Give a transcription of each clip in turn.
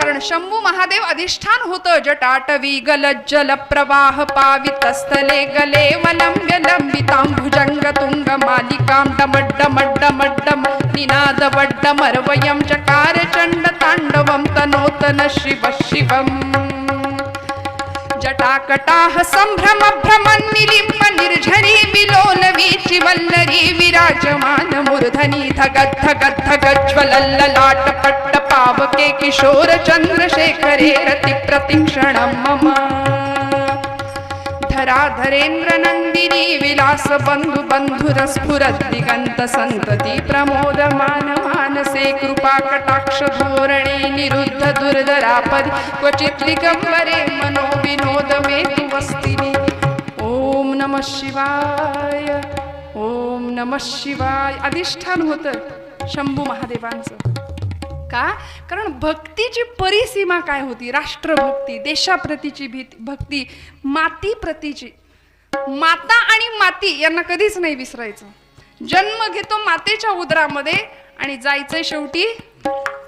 कारण शंभू महादेव अधिष्ठान होतं जटाटवी गलज्जल प्रवाह पावितस्थले गले वलंब्य लंबितां भुजंग तुंग मालिकां डमड्डमड्डमड्डम निनाद वड्डमर्वयं चकार चंड तांडवं तनोतन शिव शिवम् जटाकटाह संभ्रम भ्रमन् निलिम्ब निर्झरी विलोल वीचि वल्लरी विराजमान मूर्धनि धगद् धगद् धगज्ज्वलल्ललाट पट्ट पावके किशोर चंद्रशेखरे रति प्रतिक्षणं मम धराधरेन्द्र नंदिनी विलास बंधु बंधुरस्फुरद् दिगंत संतति प्रमोदमान मानसे कृपा कटाक्ष धोरणे निरुद्ध दुर्धरापदि क्वचित् दिगंबरे मनो विनोद मे तु वस्तिनि ओम नमः शिवाय ओम नमः शिवाय अधिष्ठान होतं शंभू महादेवांचं का कारण भक्तीची परिसीमा काय होती राष्ट्रभक्ती देशाप्रतीची भक्ती मातीप्रतीची माता आणि माती यांना कधीच नाही विसरायचं जन्म घेतो मातेच्या उदरामध्ये आणि जायचंय शेवटी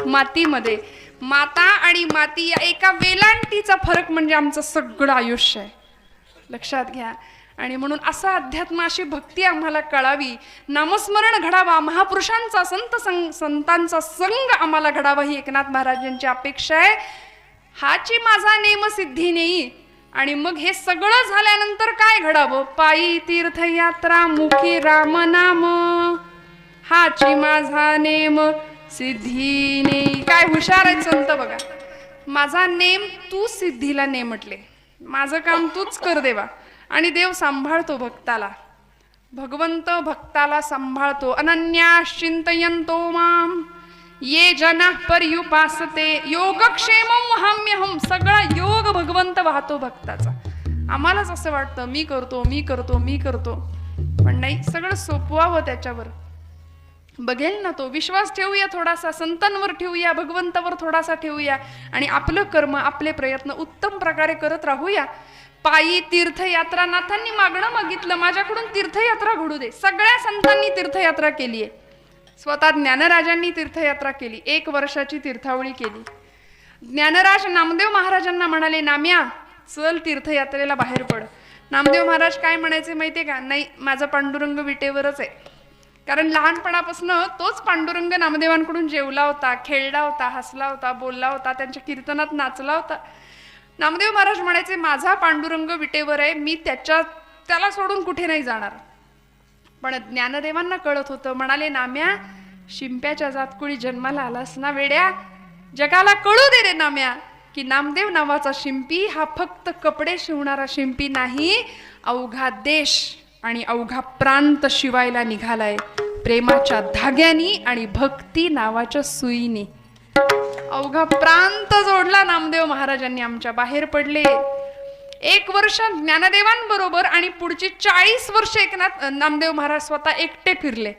मातीमध्ये माता आणि माती या एका वेलांटीचा फरक म्हणजे आमचं सगळं आयुष्य आहे लक्षात घ्या आणि म्हणून असा अध्यात्म अशी भक्ती आम्हाला कळावी नामस्मरण घडावा महापुरुषांचा संतांचा संग आम्हाला घडावा ही एकनाथ महाराजांची अपेक्षा आहे हाची माझा नेम सिद्धी नाही आणि मग हे सगळं झाल्यानंतर काय घडावं पायी तीर्थयात्रा मुखी राम नाम हाची माझा नेम सिद्धी नाही काय हुशार आहेत संत बघा माझा नेम तू सिद्धीला ने म्हटले माझं काम तूच कर देवा आणि देव सांभाळतो भक्ताला भगवंत भक्ताला सांभाळतो अनन्याश्चिंतयन्तो माम ये जना पर्युपासते योगक्षेमं वहाम्यहं सगळा योग भगवंत वाहतो भक्ताचा आम्हालाच असं वाटतं मी करतो पण नाही सगळं सोपवावं त्याच्यावर बघेल ना तो विश्वास ठेवूया थोडासा संतांवर ठेवूया भगवंतावर थोडासा ठेवूया आणि आपलं कर्म आपले प्रयत्न उत्तम प्रकारे करत राहूया पायी तीर्थयात्रा नाथांनी मागणं मागितलं माझ्याकडून तीर्थयात्रा घडू दे सगळ्या संतांनी तीर्थयात्रा केली आहे स्वतः ज्ञानराजांनी तीर्थयात्रा केली 1 वर्षाची तीर्थावळी केली ज्ञानराज नामदेव महाराजांना म्हणाले नाम्या चल तीर्थयात्रेला बाहेर पड नामदेव महाराज काय म्हणायचे माहितीये का नाही माझा पांडुरंग विटेवरच आहे कारण लहानपणापासून तोच पांडुरंग नामदेवांकडून जेवला होता खेळला होता हसला होता बोलला होता त्यांच्या कीर्तनात नाचला होता नामदेव महाराज म्हणायचे माझा पांडुरंग विटेवर आहे मी त्याला सोडून कुठे नाही जाणार पण ज्ञानदेवांना कळत होतं म्हणाले नाम्या शिंप्याच्या जातकुळी जन्माला आलास ना वेड्या जगाला कळू दे रे नाम्या की नामदेव नावाचा शिंपी हा फक्त कपडे शिवणारा शिंपी नाही अवघा देश आणि अवघा प्रांत शिवायला निघालाय प्रेमाच्या धाग्यानी आणि भक्ती नावाच्या सुईनी अवघा प्रांत जोडला नामदेव महाराजांनी आमच्या बाहेर पडले 1 वर्ष ज्ञानदेवांबरोबर आणि पुढची 40 वर्ष एकनाथ नामदेव महाराज स्वतः एकटे फिरले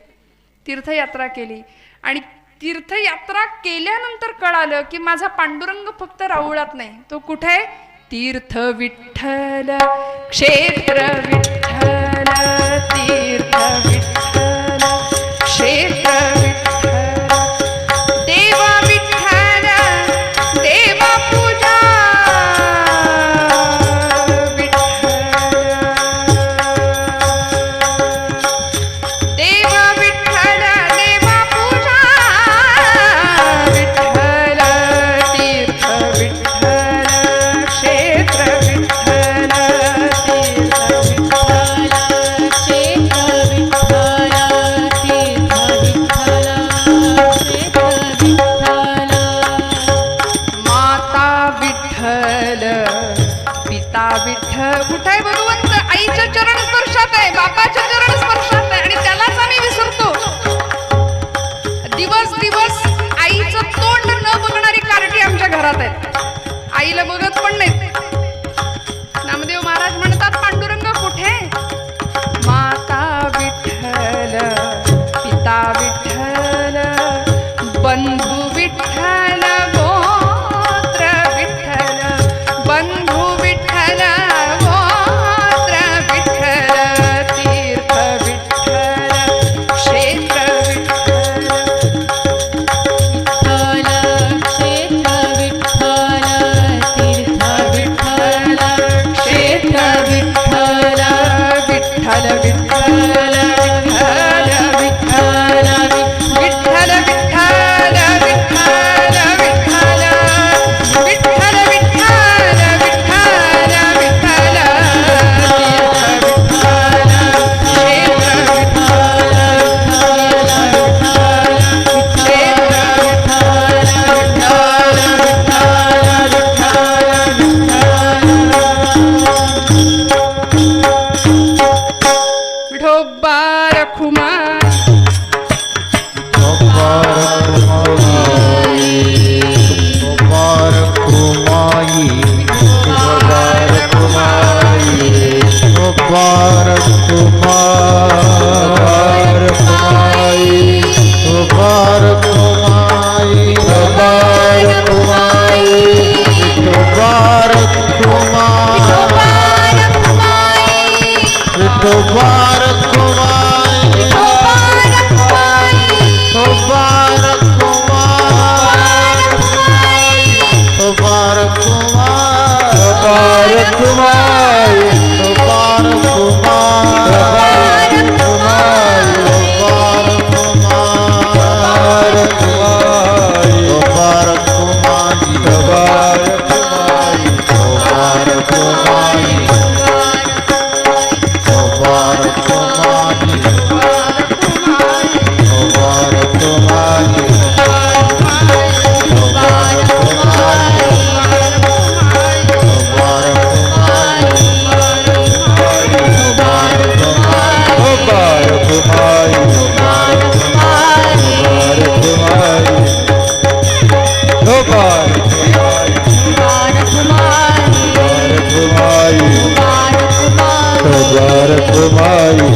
तीर्थयात्रा केली आणि तीर्थयात्रा केल्यानंतर कळालं की माझा पांडुरंग फक्त राहुळात नाही तो कुठे तीर्थ विठ्ठल क्षेत्र विठ्ठल तीर्थ विठ्ठल क्षेत्र आईला बघत पण नाही नामदेव महाराज म्हणतात पांडुरंग कुठे माता विठ्ठल पिता विठ्ठल बंधू विठ्ठल गोत्र विठ्ठल बंधू विठ्ठल गोत्र विठ्ठल कुमारी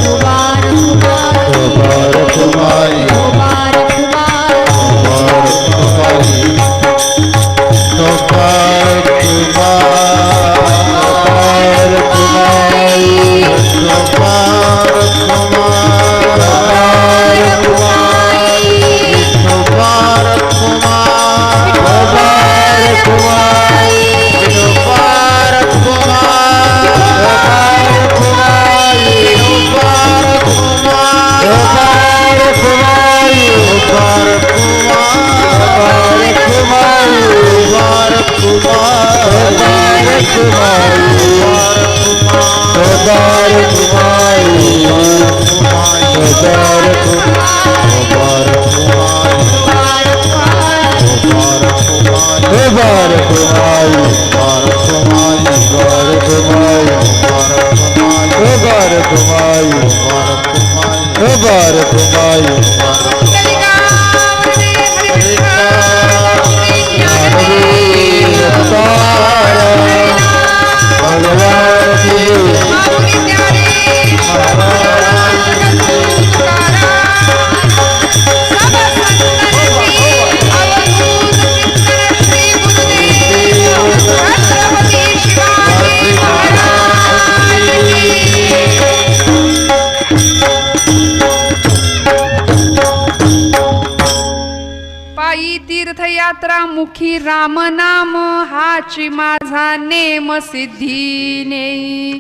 तीर्थयात्रा मुखी राम नाम हाची माझा नेम सिद्धी नेई.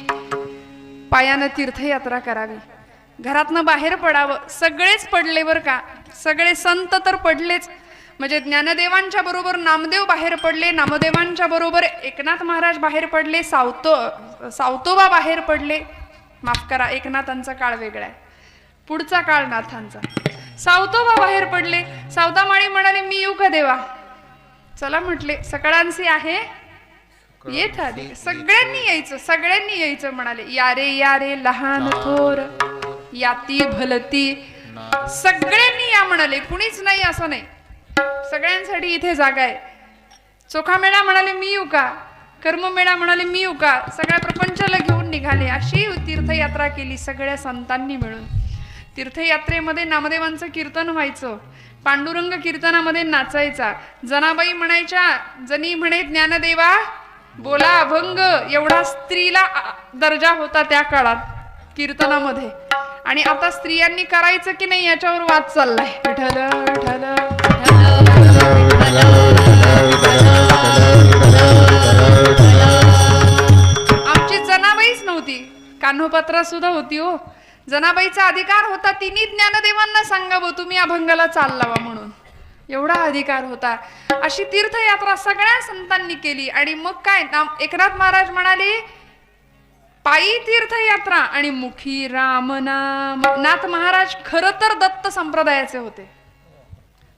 पायानं तीर्थयात्रा करावी, घरातनं बाहेर पडावं. सगळेच पडले बर का, सगळे संत तर पडलेच. म्हणजे ज्ञानदेवांच्या बरोबर नामदेव बाहेर पडले, नामदेवांच्या बरोबर एकनाथ महाराज बाहेर पडले, सावतोबा बाहेर पडले. माफ करा, एकनाथांचा काळ वेगळा आहे, पुढचा काळ नाथांचा. सावतोबा बाहेर पडले. सावतामाळी म्हणाले मी येऊ का देवा? चला म्हटले, सकाळांशी आहे येत आधी. सगळ्यांनी यायचं, सगळ्यांनी यायचं म्हणाले. यारे यारे लहान थोर याती भलती, सगळ्यांनी या म्हणाले, कुणीच नाही असं नाही, सगळ्यांसाठी इथे जागा आहे. चोखा मेळा म्हणाले मी येऊ का? कर्ममेळा म्हणाले मी येऊ का? सगळ्या प्रपंचाला घेऊन निघाले. अशी तीर्थयात्रा केली सगळ्या संतांनी मिळून. तीर्थयात्रेमध्ये नामदेवांचं कीर्तन व्हायचं, पांडुरंग कीर्तनामध्ये नाचायचा. जनाबाई म्हणायच्या, जनी म्हणे ज्ञानदेवा बोला अभंग, एवढा स्त्रीला दर्जा होता त्या काळात कीर्तनामध्ये. आणि आता स्त्रियांनी करायचं की नाही याच्यावर वाद चाललाय. विठ्ठल विठ्ठल आमची जनाबाईच नव्हती, कान्होपात्रा सुद्धा होती हो. जनाबाईचा अधिकार होता, तिने ज्ञानदेवांना सांगावं तुम्ही अभंगाला चाल लावा म्हणून, एवढा अधिकार होता. अशी तीर्थयात्रा सगळ्या संतांनी केली. आणि मग काय, एकनाथ महाराज म्हणाले पायी तीर्थयात्रा आणि मुखी राम नाम. नाथ महाराज खर तर दत्त संप्रदायाचे होते.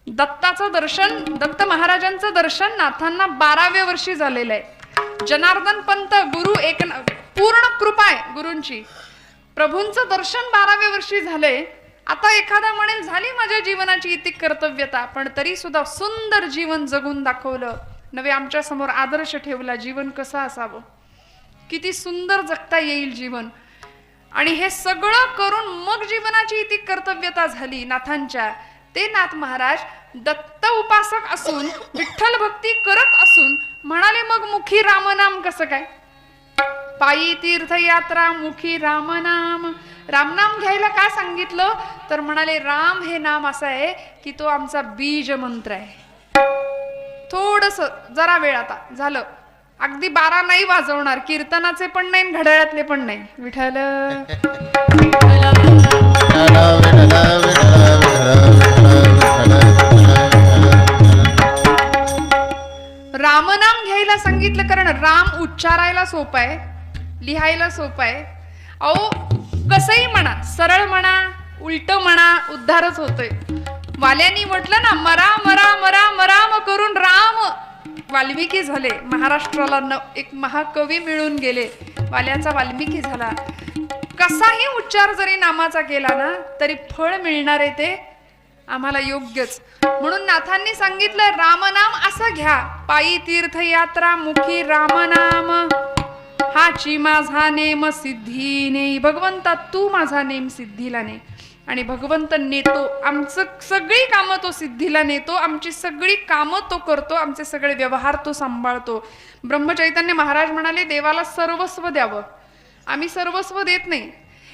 दत्ताचं दर्शन, दत्त महाराजांचं दर्शन नाथांना 12व्या वर्षी झालेलं आहे. जनार्दन पंत गुरु पूर्ण कृपा आहे गुरूंची. प्रभूंचं दर्शन 12व्या वर्षी झाले. आता एखादा म्हणेल झाली माझ्या जीवनाची इति कर्तव्यता, पण तरी सुद्धा सुंदर जीवन जगून दाखवलं. नवे आमच्या समोर आदर्श ठेवला, जीवन कसं असावं, किती सुंदर जगता येईल जीवन. आणि हे सगळं करून मग जीवनाची इति कर्तव्यता झाली नाथांच्या. ते नाथ महाराज दत्त उपासक असून, विठ्ठल भक्ती करत असून म्हणाले मग मुखी रामनाम कसं काय? पायी तीर्थयात्रा मुखी रामनाम. रामनाम घ्यायला का सांगितलं तर म्हणाले राम हे नाम असं आहे की तो आमचा बीज मंत्र आहे. थोडस जरा वेळ आता झालं, अगदी 12 नाही वाजवणार, कीर्तनाचे पण नाही घड्याळातले पण नाही. विठ्ठल रामनाम घ्यायला सांगितलं कारण राम उच्चारायला सोपं आहे, लिहायला सोपं आहे. अहो कसंही म्हणा, सरळ म्हणा, उलट म्हणा, उद्धारच होतोय. वाल्यांनी म्हटलं ना मरा मरा मरा मराम करून राम, वाल्मिकी झाले. महाराष्ट्राला एक महाकवी मिळून गेले, वाल्याचा वाल्मिकी झाला. कसाही उच्चार जरी नामाचा केला ना तरी फळ मिळणार आहे ते आम्हाला योग्यच. म्हणून नाथांनी सांगितलं रामनाम असं घ्या. पायी तीर्थयात्रा मुखी रामनाम. हाची माझा नेम सिद्धी नेई. भगवंता तू माझा नेम सिद्धीला ने. आणि भगवंत नेतो आमचं सगळी कामं, तो सिद्धीला नेतो, आमची सगळी कामं तो करतो, आमचे सगळे व्यवहार तो सांभाळतो. ब्रह्मचैतन्य महाराज म्हणाले देवाला सर्वस्व द्यावं. आम्ही सर्वस्व देत नाही.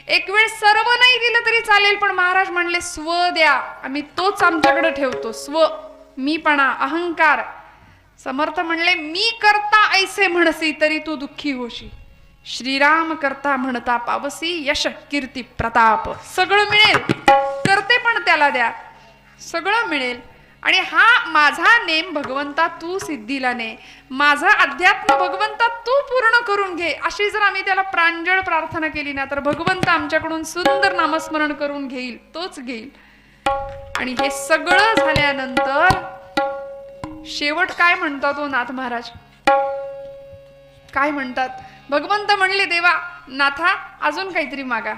एक वेळ सर्व नाही दिलं तरी चालेल, पण महाराज म्हणले स्व द्या, आम्ही तोच आमच्याकडे ठेवतो. स्व, मीपणा, अहंकार. समर्थ म्हणले मी करता ऐसे म्हणसी तरी तू दुःखी होशी. श्रीराम करता म्हणता पावसी यश कीर्ती प्रताप. सगळं मिळेल, करते पण त्याला द्या, सगळं मिळेल. आणि हा माझा नेम भगवंता तू सिद्धीला ने, माझा अध्यात्म भगवंता तू पूर्ण करून घे, अशी जर आम्ही त्याला प्रांजळ प्रार्थना केली ना, तर भगवंत आमच्याकडून सुंदर नामस्मरण करून घेईल, तोच घेईल. आणि हे सगळं झाल्यानंतर शेवट काय म्हणतात ओ नाथ महाराज, काय म्हणतात? भगवंत म्हणले देवा नाथा अजून काहीतरी मागा.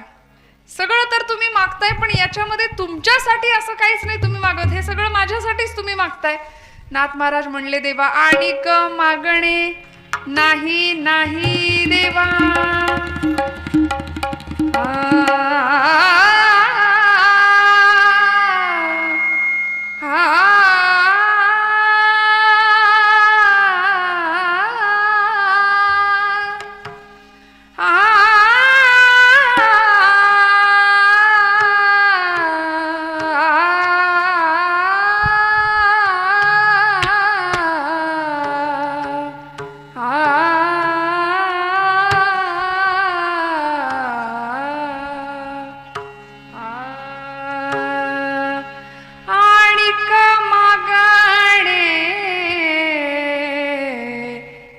सगळं तर तुम्ही मागताय, पण याच्यामध्ये तुमच्यासाठी असं काहीच नाही तुम्ही मागत, हे सगळं माझ्यासाठीच तुम्ही मागताय. नाथ महाराज म्हणले देवा आणिक मागणे नाही नाही देवा.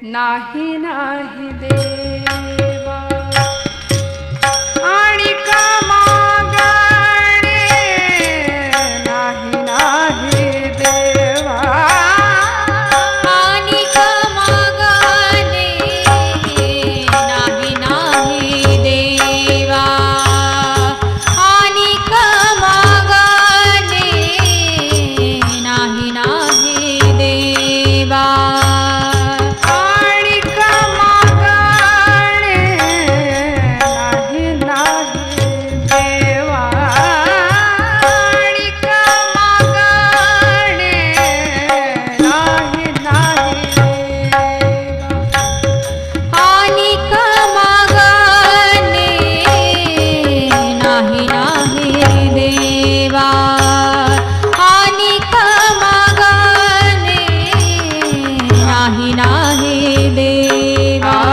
नाही नाही देवा आणिक मागणे नाही नाही देवा. आणिक मागणे नाही नाही देवा. आणिक मागणे नाही नाही देवा.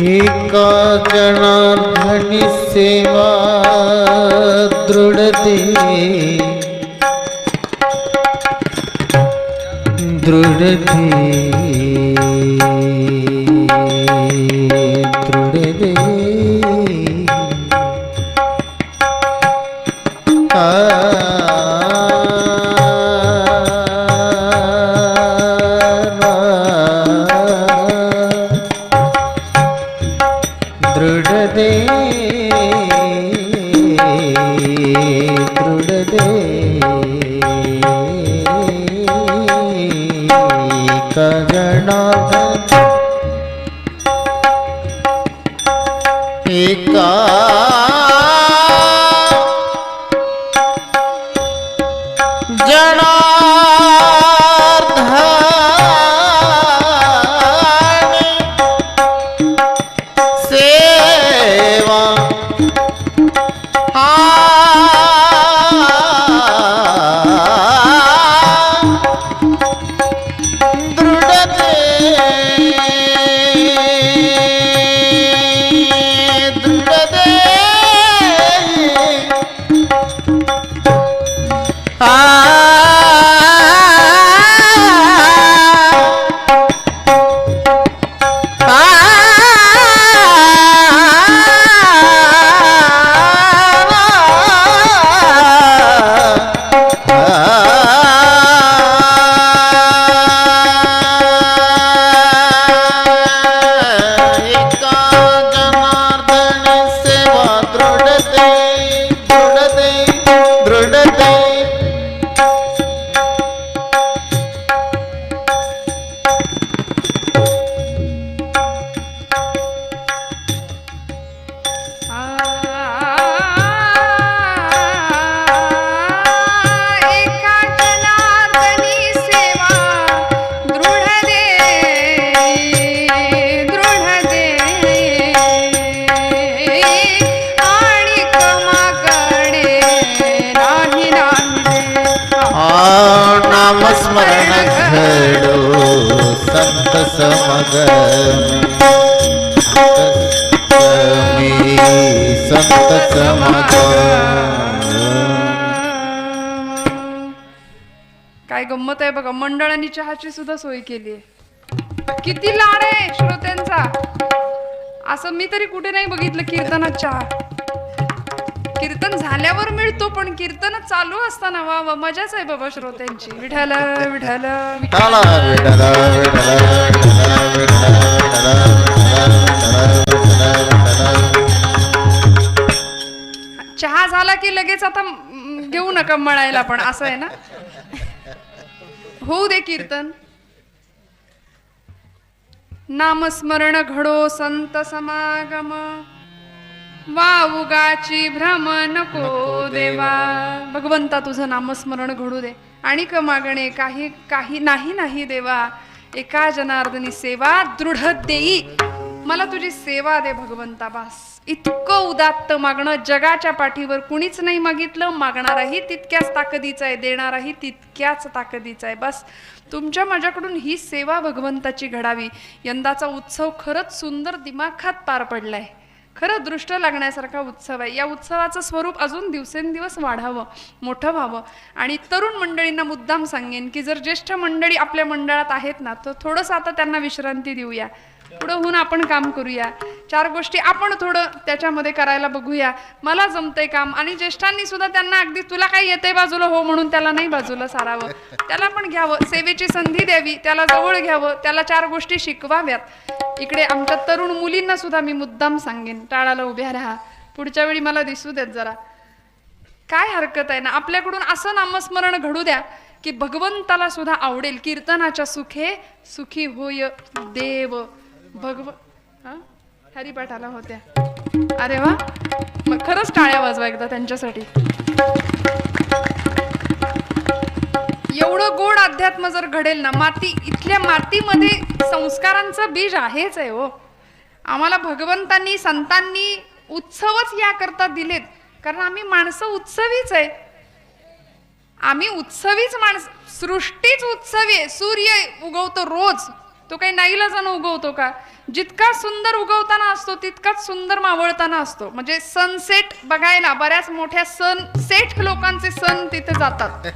एका जनार्दनी सेवा दृढते दृढते दृढते दृढते दृढते एका नामस्मरण घडो संत समगमी संत काय गंमत आहे बघा, मंडळांनी चहाची सुद्धा सोय केली आहे. किती लाड आहे श्रोत्यांचा, असं मी तरी कुठे नाही बघितलं कीर्तनात चहा. कीर्तन झाल्यावर मिळतो, पण कीर्तन चालू असताना वा वा मजाच आहे बाबा श्रोत्यांची. विठाला विठाला चहा झाला की लगेच आता घेऊ नका मळायला, पण असं आहे ना. होऊ दे कीर्तन. नामस्मरण घडो संत समागम, वावुगाची भ्रम नको देवा. भगवंता तुझं नामस्मरण घडू दे, आणि क मागणे काही काही नाही नाही देवा. एका जनार्दनी सेवा दृढ देई, मला तुझी सेवा दे भगवंता. बास, इतकं उदात्त मागणं जगाच्या पाठीवर कुणीच नाही मागितलं. मागणाराही तितक्याच ताकदीचा आहे, देणाराही तितक्याच ताकदीचा आहे. बस तुमच्या माझ्याकडून ही सेवा भगवंताची घडावी. यंदाचा उत्सव खरंच सुंदर दिमाखात पार पडलाय. खरं दृष्ट लागण्यासारखा उत्सव आहे. या उत्सवाचं स्वरूप अजून दिवसेंदिवस वाढावं, मोठं व्हावं. आणि तरुण मंडळींना मुद्दाम सांगेन की जर ज्येष्ठ मंडळी आपल्या मंडळात आहेत ना, तर थोडंसं आता त्यांना विश्रांती देऊया. पुढं होऊन आपण काम करूया. 4 गोष्टी आपण थोडं त्याच्यामध्ये करायला बघूया. मला जमतंय काम. आणि ज्येष्ठांनी सुद्धा त्यांना अगदी तुला काही येतंय बाजूला हो म्हणून त्याला नाही बाजूला सारावं. त्याला पण घ्यावं, सेवेची संधी द्यावी, त्याला जवळ घ्यावं, त्याला 4 गोष्टी शिकवाव्यात. इकडे आमच्या तरुण मुलींना सुद्धा मी मुद्दाम सांगेन, टाळाला उभ्या राहा. पुढच्या वेळी मला दिसू देत जरा. काय हरकत आहे ना, आपल्याकडून असं नामस्मरण घडू द्या की भगवंताला सुद्धा आवडेल. कीर्तनाच्या सुखे सुखी होय देव हरिपाठाला होत्या. अरे वा, मग खरंच टाळ्या वाजवा एकदा त्यांच्यासाठी. एवढं गोड अध्यात्म जर घडेल ना, इथल्या मातीमध्ये संस्कारांचं बीज आहेच आहे हो. आम्हाला भगवंतांनी संतांनी उत्सवच या करता दिलेत, कारण आम्ही माणसं उत्सवीच आहे. आम्ही उत्सवीच माणसं, सृष्टीच उत्सवी आहे. सूर्य उगवतो रोज, तो काही नाईलाजानं उगवतो का? जितका सुंदर उगवताना असतो तितकाच सुंदर मावळताना असतो. म्हणजे सनसेट बघायला बऱ्याच मोठ्या सनसेट लोकांचे सण तिथे जातात.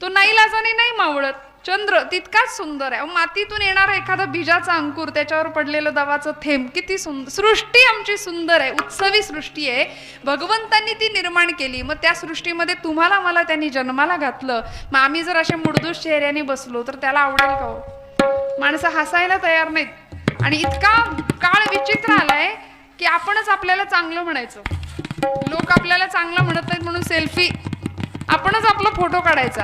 तो नाईलाजाने नाही मावळत. चंद्र तितकाच सुंदर आहे. मातीतून येणारा एखादा बीजाचा अंकुर, त्याच्यावर पडलेलं दवाचं थेंब, किती सुंदर. सृष्टी आमची सुंदर आहे, उत्सवी सृष्टी आहे. भगवंतांनी ती निर्माण केली. मग त्या सृष्टीमध्ये तुम्हाला मला त्यांनी जन्माला घातलं. मग आम्ही जर असे मुडदूस चेहऱ्याने बसलो तर त्याला आवडेल का हो? माणसं हसायला तयार नाहीत. आणि इतका काळ विचित्र आलाय की आपणच आपल्याला चांगलं म्हणायचं. लोक आपल्याला चांगलं म्हणत नाहीत म्हणून सेल्फी, आपणच आपला फोटो काढायचा.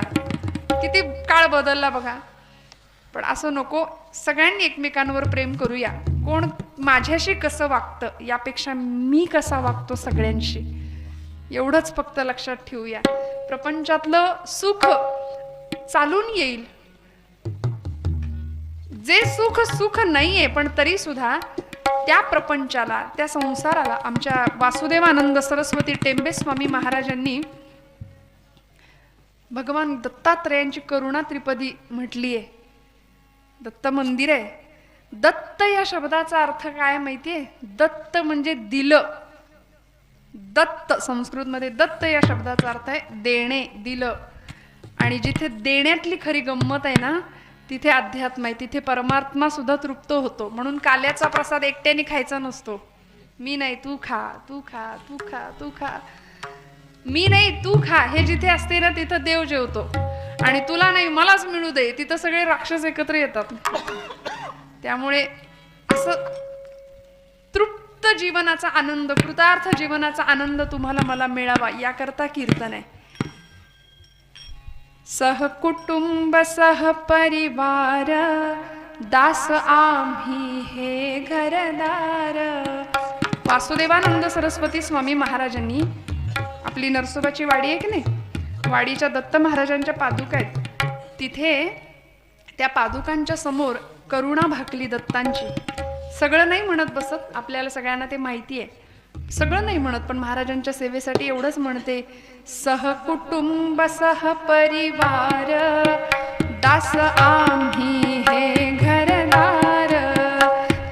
किती काळ बदलला बघा. पण असं नको. सगळ्यांनी एकमेकांवर प्रेम करूया. कोण माझ्याशी कसं वागतं यापेक्षा मी कसा वागतो सगळ्यांशी, एवढंच फक्त लक्षात ठेवूया. प्रपंचातलं सुख चालून येईल. जे सुख सुख नाहीये पण तरी सुद्धा त्या प्रपंचाला, त्या संसाराला आमच्या वासुदेवानंद सरस्वती टेंबे स्वामी महाराजांनी भगवान दत्तात्रयांची करुणा त्रिपदी म्हटली आहे. दत्त मंदिर आहे. दत्त या शब्दाचा अर्थ काय माहितीये? दत्त म्हणजे दिलं. दत्त संस्कृतमध्ये दत्त या शब्दाचा अर्थ आहे देणे, दिलं. आणि जिथे देण्यातली खरी गंमत आहे ना, तिथे अध्यात्म आहे, तिथे परमात्मा सुद्धा तृप्त होतो. म्हणून काल्याचा प्रसाद एकट्याने खायचा नसतो. मी नाही तू खा, तू खा, तू खा, तू खा. मी नाही तू खा हे जिथे असते ना तिथं देव जेवतो. आणि तुला नाही मलाच मिळू दे, तिथं सगळे राक्षस एकत्र येतात. त्यामुळे असं तृप्त जीवनाचा आनंद, कृतार्थ जीवनाचा आनंद तुम्हाला मला मिळावा याकरता कीर्तन आहे. सहकुटुंब सहपरिवार दास आम्ही हे घरदार. वासुदेवानंद सरस्वती स्वामी महाराजांनी आपली नरसोबाची वाडी आहे की नाही, वाडीच्या दत्त महाराजांच्या पादुका आहेत. तिथे त्या पादुकांच्या समोर करुणा भाकली दत्तांची. सगळं नाही म्हणत बसत, आपल्याला सगळ्यांना ते माहिती आहे. सगळं नाही म्हणत पण महाराजांच्या सेवेसाठी एवढंच म्हणते. सहकुटुंब सहपरिवार दास आम्ही हे घरदार.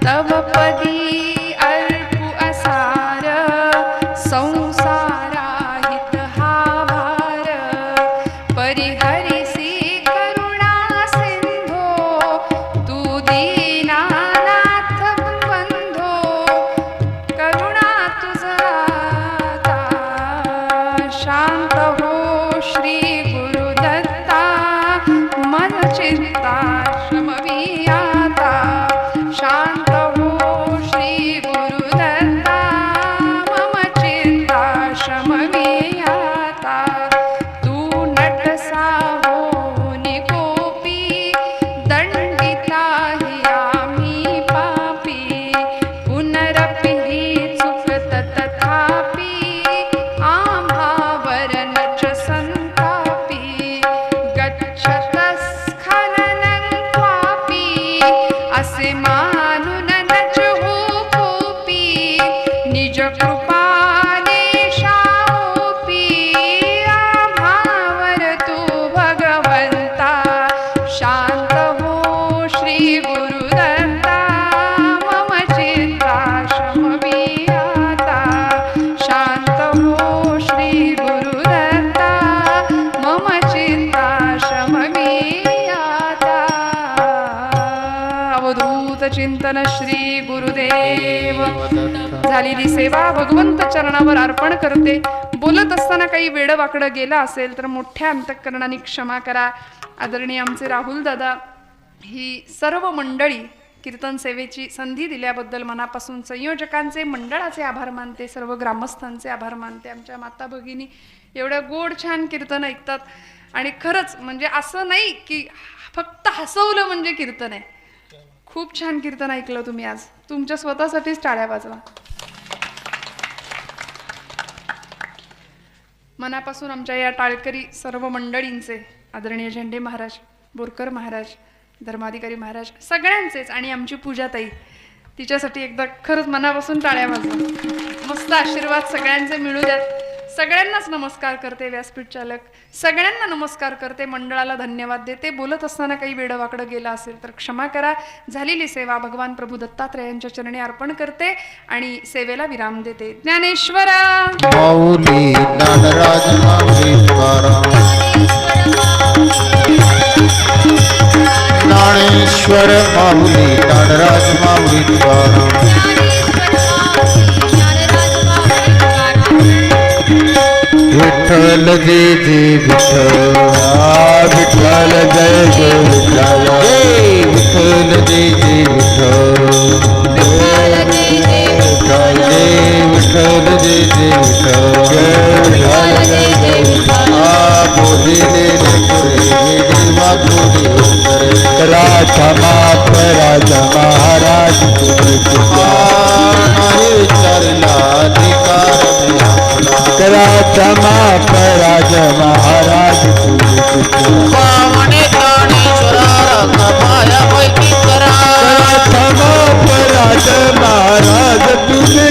तव पदी अल्पु असार संसारा हित हा भार. परिहरिसी करुणा सिंधो तू दीनानाथ बंधो. करुणा तुझा शांत हो श्री गुरुदत्ता. मन चिंता श्रमवियाता. शांत हो श्री गुरुदत्ता. मम चिंता श्रमवियाता. तू नटसा हो निकोपी. दंडिता हि आम्ही पापी. पुनरपि हि चुकत तथापि. आम्हावर नच संतापी. गच्छत स्खलनं त्वापि. असे मानून नच हो कोपी. निज कृपाने शाओपी. आम्हावर तू भगवंता. शांत हो श्री गुरुदत्ता. मम चिंता शमवियाता. शांत हो श्री गुरुदत्ता. मम चिंता शमवियाता. अवधूत चिंतन श्री गुरुदेव. झालेली सेवा भगवंत चरणावर अर्पण करते. बोलत असताना काही वेडवाकडं गेलं असेल तर मोठ्या अंतःकरणाने क्षमा करा. आदरणीय आमचे राहुल दादा ही सर्व मंडळी कीर्तन सेवेची संधी दिल्याबद्दल मनापासून संयोजकांचे, मंडळाचे आभार मानते. सर्व ग्रामस्थांचे आभार मानते. आमच्या माता भगिनी एवढ्या गोड छान कीर्तन ऐकतात. आणि खरंच म्हणजे असं नाही की फक्त हसवलं म्हणजे कीर्तन आहे. खूप छान कीर्तन ऐकलं तुम्ही आज. तुमच्या स्वतःसाठीच टाळ्या वाजवा. मनापासून आमच्या या टाळकरी सर्व मंडळींचे, आदरणीय झेंडे महाराज, बोरकर महाराज, धर्माधिकारी महाराज, सगळ्यांचेच, आणि आमची पूजाताई, तिच्यासाठी एकदा खरंच मनापासून टाळ्या वाजवा. मस्त आशीर्वाद सगळ्यांचे मिळू द्यात. सगळ्यांनाच नमस्कार करते व्यासपीठ चालक, सगळ्यांना नमस्कार करते, मंडळाला धन्यवाद देते. बोलत असताना काही वेडं वाकडं गेलं असेल तर क्षमा करा. झालेली सेवा भगवान प्रभू दत्तात्रयांच्या चरणी अर्पण करते आणि सेवेला विराम देते. ज्ञानेश्वरा माऊली ज्ञानराज माऊली तुकाराम ज्ञानेश्वर माऊली ज्ञानराज माऊली तुकाराम विठ्ठल जय जय विठ्ठल विठ्ठल जय जय विठ्ठल विठ्ठल जय जय विठ्ठल विठ्ठल जय जय विठ्ठल बोधिले राजा राजा महाराज राजा राजा महाराज पावने प्राणेश्वरा रंगमाया पैकी करा राजा महाराज तुझे